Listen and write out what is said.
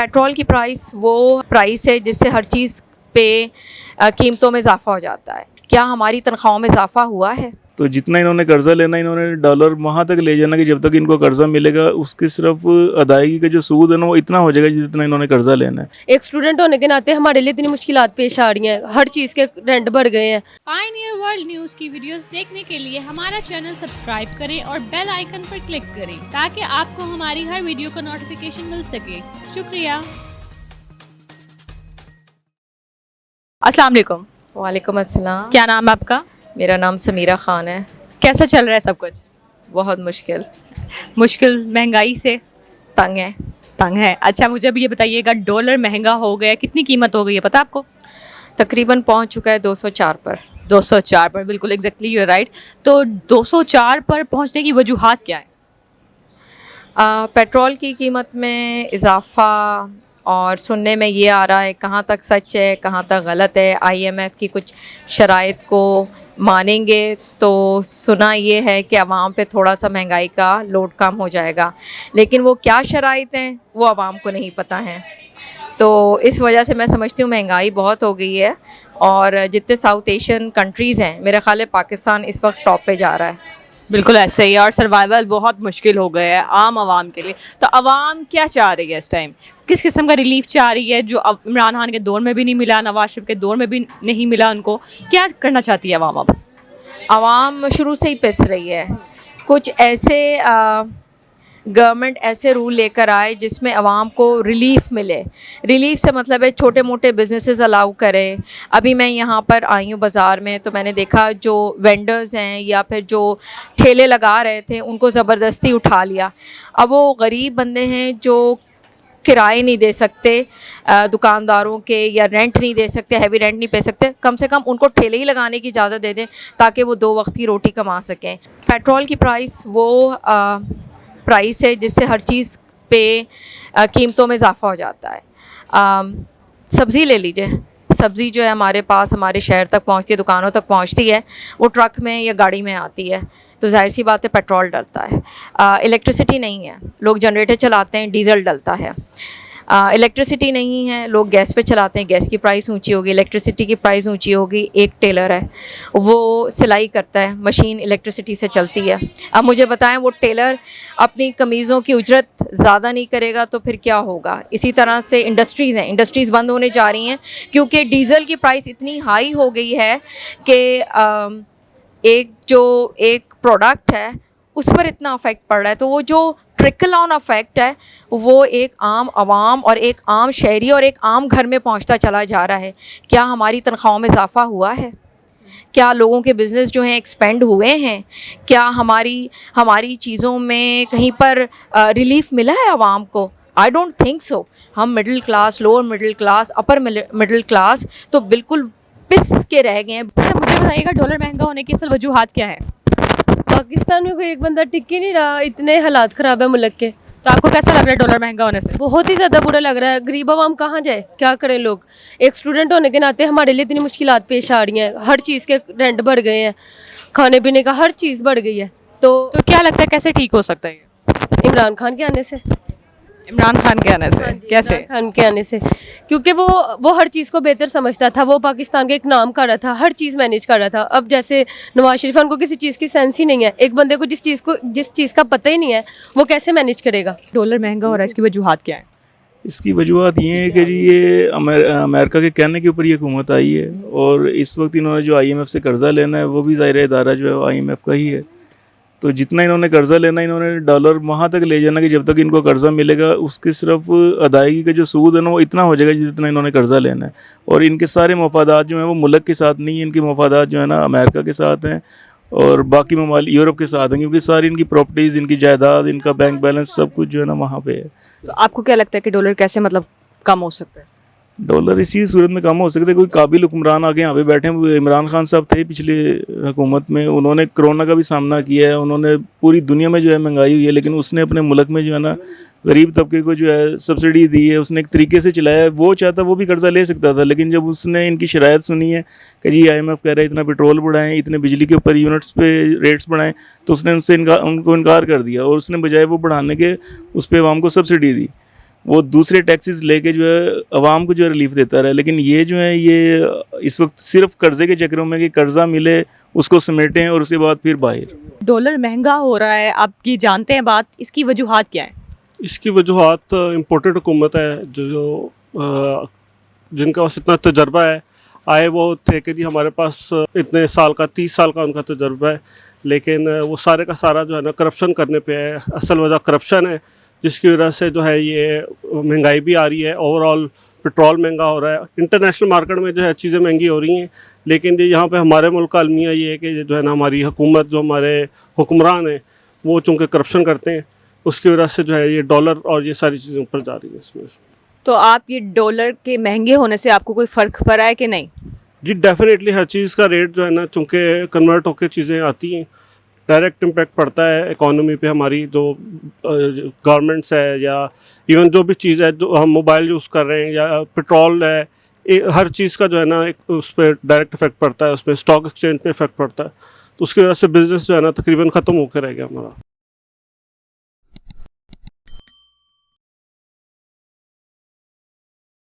Petrol की price वो price है जिससे हर चीज़ पे कीमतों में इजाफा हो जाता है। क्या हमारी तनख्वाहों में इजाफा हुआ है? तो जितना इन्होंने कर्जा लेना, इन्होंने डॉलर वहाँ तक ले जाना कि जब तक इनको कर्जा मिलेगा उसकी सिर्फ अदायगी का जो सूद है ना वो इतना हो जाएगा जितना इन्होंने कर्जा लेना है। एक स्टूडेंट होने के नाते हमारे लिए इतनी मुश्किलात पेश आ रही हैं, हर चीज़ के रेंट बढ़ गए हैं। पायनियर वर्ल्ड न्यूज़ की वीडियोस देखने के लिए हमारा चैनल सब्सक्राइब करें और बेल आइकन पर क्लिक करें ताकि आपको हमारी हर वीडियो का नोटिफिकेशन मिल सके। शुक्रिया। अस्सलाम वालेकुम। वालेकुम अस्सलाम। क्या नाम है आपका? मेरा नाम समीरा खान है। कैसा चल रहा है सब कुछ? बहुत मुश्किल, मुश्किल, महंगाई से तंग है। तंग है। अच्छा, मुझे अब ये बताइएगा, डॉलर महंगा हो गया, कितनी कीमत हो गई है पता आपको? तकरीबन पहुंच चुका है 204 पर। 204 पर, बिल्कुल एग्जैक्टली यू राइट। तो 204 पर पहुंचने की वजूहात क्या है? पेट्रोल की कीमत में इजाफा और सुनने में ये आ रहा है, कहाँ तक सच है कहाँ तक गलत है। IMF की कुछ शराइत को मानेंगे तो सुना ये है कि आवाम पे थोड़ा सा महंगाई का लोड कम हो जाएगा, लेकिन वो क्या शराइत हैं वो आवाम को नहीं पता है। तो इस वजह से मैं समझती हूँ महंगाई बहुत हो गई है और जितने साउथ एशियन कंट्रीज़ हैं मेरा ख्याल है पाकिस्तान इस वक्त टॉप पे जा रहा है। बिल्कुल ऐसे ही है और सर्वाइवल बहुत मुश्किल हो गया है आम आवाम के लिए। तो आवाम क्या चाह रही है इस टाइम? किस किस्म का रिलीफ चाह रही है जो अब इमरान खान के दौर में भी नहीं मिला, नवाज शरीफ के दौर में भी नहीं मिला? उनको क्या करना चाहती है आवाम अब? आवाम शुरू से ही पिस रही है। कुछ ऐसे गवर्नमेंट ऐसे रूल लेकर आए जिसमें आवाम को रिलीफ मिले। रिलीफ से मतलब है छोटे मोटे बिजनेसेस अलाउ करे। अभी मैं यहाँ पर आई हूँ बाज़ार में तो मैंने देखा जो वेंडर्स हैं या फिर जो ठेले लगा रहे थे उनको ज़बरदस्ती उठा लिया। अब वो गरीब बंदे हैं जो किराए नहीं दे सकते दुकानदारों के, या रेंट नहीं दे सकते, हैवी रेंट नहीं पे सकते, कम से कम उनको ठेले ही लगाने की इजाज़त दे दें ताकि वो 2 वक्त की रोटी कमा सकें। पेट्रोल की प्राइस वो प्राइस है जिससे हर चीज़ पे कीमतों में इजाफा हो जाता है। सब्ज़ी ले लीजिए, सब्ज़ी जो है हमारे पास हमारे शहर तक पहुंचती है, दुकानों तक पहुंचती है, वो ट्रक में या गाड़ी में आती है, तो जाहिर सी बात है पेट्रोल डलता है। इलेक्ट्रिसिटी नहीं है, लोग जनरेटर चलाते हैं, डीजल डलता है। इलेक्ट्रिसिटी नहीं है, लोग गैस पे चलाते हैं, गैस की प्राइस ऊंची होगी, इलेक्ट्रिसिटी की प्राइस ऊंची होगी। एक टेलर है वो सिलाई करता है, मशीन इलेक्ट्रिसिटी से चलती है। अब मुझे बताएं वो टेलर अपनी कमीज़ों की उजरत ज़्यादा नहीं करेगा तो फिर क्या होगा? इसी तरह से इंडस्ट्रीज़ हैं, इंडस्ट्रीज़ बंद होने जा रही हैं क्योंकि डीज़ल की प्राइस इतनी हाई हो गई है कि एक प्रोडक्ट है उस पर इतना अफेक्ट पड़ रहा है। तो वो जो ट्रिकल ऑन अफेक्ट है वो एक आम आवाम और एक आम शहरी और एक आम घर में पहुंचता चला जा रहा है। क्या हमारी तनख्वाहों में इजाफा हुआ है? क्या लोगों के बिज़नेस जो हैं एक्सपेंड हुए हैं? क्या हमारी चीज़ों में कहीं पर रिलीफ मिला है आवाम को? I don't think so. हम middle class, lower middle class, upper middle class तो बिल्कुल पिस के रह गए हैं। मुझे बताइएगा, डॉलर महंगा होने की असल वजूहात क्या है? पाकिस्तान में कोई एक बंदा टिक ही नहीं रहा, इतने हालात ख़राब है मुल्क के। तो आपको कैसा लग रहा है डॉलर महंगा होने से? बहुत ही ज़्यादा बुरा लग रहा है। गरीब आवाम कहाँ जाए, क्या करें लोग? एक स्टूडेंट होने के नाते हमारे लिए इतनी मुश्किलात पेश आ रही हैं, हर चीज़ के रेंट बढ़ गए हैं, खाने पीने का हर चीज़ बढ़ गई है। तो क्या लगता है कैसे ठीक हो सकता है ये? इमरान खान के आने से। इमरान खान के आने से? कैसे? इमरान खान के आने से, क्योंकि वो हर चीज़ को बेहतर समझता था, वो पाकिस्तान का एक नाम कर रहा था, हर चीज़ मैनेज कर रहा था। अब जैसे नवाज शरीफ खान को किसी चीज़ की सेंस ही नहीं है, एक बंदे को जिस चीज़ का पता ही नहीं है वो कैसे मैनेज करेगा? डॉलर महंगा हो रहा है, इसकी वजूहात क्या है? इसकी वजूहत ये है कि जी ये अमेरिका के कहने के ऊपर ये हुकूमत आई है और इस वक्त इन्होंने जो IMF से कर्ज़ा लेना है वो भी ज़ाहिर इदारा जो है वो IMF का ही है। तो जितना इन्होंने कर्जा लेना, इन्होंने डॉलर वहाँ तक ले जाना कि जब तक इनको कर्जा मिलेगा उसकी सिर्फ अदायगी का जो सूद है ना वो इतना हो जाएगा जितना इन्होंने कर्जा लेना है। और इनके सारे मफादात जो हैं वो मुल्क के साथ नहीं है, इनके मफादात जो है ना अमेरिका के साथ हैं और बाकी ममालिक यूरोप के साथ हैं, क्योंकि सारी इनकी प्रॉपर्टीज़, इनकी जायदाद, इनका बैंक बैलेंस सब कुछ जो है ना वहाँ पे है। तो आपको क्या लगता है कि डॉलर कैसे मतलब कम हो सकता है? डॉलर इसी सूरत में कम हो सकते हैं, कोई काबिल हुक्मरान आके यहाँ पे बैठे हैं। इमरान खान साहब थे पिछले हुकूमत में, उन्होंने कोरोना का भी सामना किया है, उन्होंने पूरी दुनिया में जो है महंगाई हुई है, लेकिन उसने अपने मुल्क में जो है ना गरीब तबके को जो है सब्सिडी दी है, उसने एक तरीके से चलाया है। वो चाहता वो भी कर्जा ले सकता था, लेकिन जब उसने इनकी शरायत सुनी है कि जी IMF कह रहा है इतना पेट्रोल बढ़ाएं, इतने बिजली के ऊपर यूनिट्स पे रेट्स बढ़ाएं, तो उसने उनको इनकार कर दिया और उसने बजाय वो बढ़ाने के उस पर आवाम को सब्सिडी दी। वो दूसरे टैक्सेस लेके जो है आवाम को जो है रिलीफ देता रहा, लेकिन ये जो है ये इस वक्त सिर्फ कर्जे के चक्रों में कि कर्जा मिले उसको समेटें और उसके बाद फिर बाहर। डॉलर महंगा हो रहा है, आप ये जानते हैं बात, इसकी वजूहात क्या है? इसकी वजूहात इम्पोर्टेड हुकूमत है जो जिनका पास इतना तजर्बा है, आए वो थे कि जी हमारे पास इतने साल का 30 साल का उनका तजर्बा है, लेकिन वो सारे का सारा जो है ना करप्शन करने पे है। असल वजह करप्शन है जिसकी वजह से जो है ये महंगाई भी आ रही है, ओवरऑल पेट्रोल महंगा हो रहा है, इंटरनेशनल मार्केट में जो है चीज़ें महंगी हो रही हैं। लेकिन ये यहाँ पे हमारे मुल्क का अलमिया ये है कि जो है ना हमारी हुकूमत, जो हमारे हुक्मरान हैं, वो चूँकि करप्शन करते हैं, उसकी वजह से जो है ये डॉलर और ये सारी चीज़ें ऊपर जा रही हैं इसमें। तो आप ये डॉलर के महंगे होने से आपको कोई फ़र्क पड़ा है कि नहीं? जी डेफिनेटली हर चीज़ का रेट जो है ना चूँकि कन्वर्ट होकर चीज़ें आती हैं, डायरेक्ट इम्पैक्ट पड़ता है इकोनॉमी पे हमारी। जो गारमेंट्स है या इवन जो भी चीज़ है जो हम मोबाइल यूज़ कर रहे हैं या पेट्रोल है, हर चीज़ का जो है ना एक उस पर डायरेक्ट इफेक्ट पड़ता है, उसमें स्टॉक एक्सचेंज पे इफेक्ट पड़ता है। तो उसकी वजह से बिज़नेस जो है ना तकरीबन ख़त्म होकर रह गया हमारा।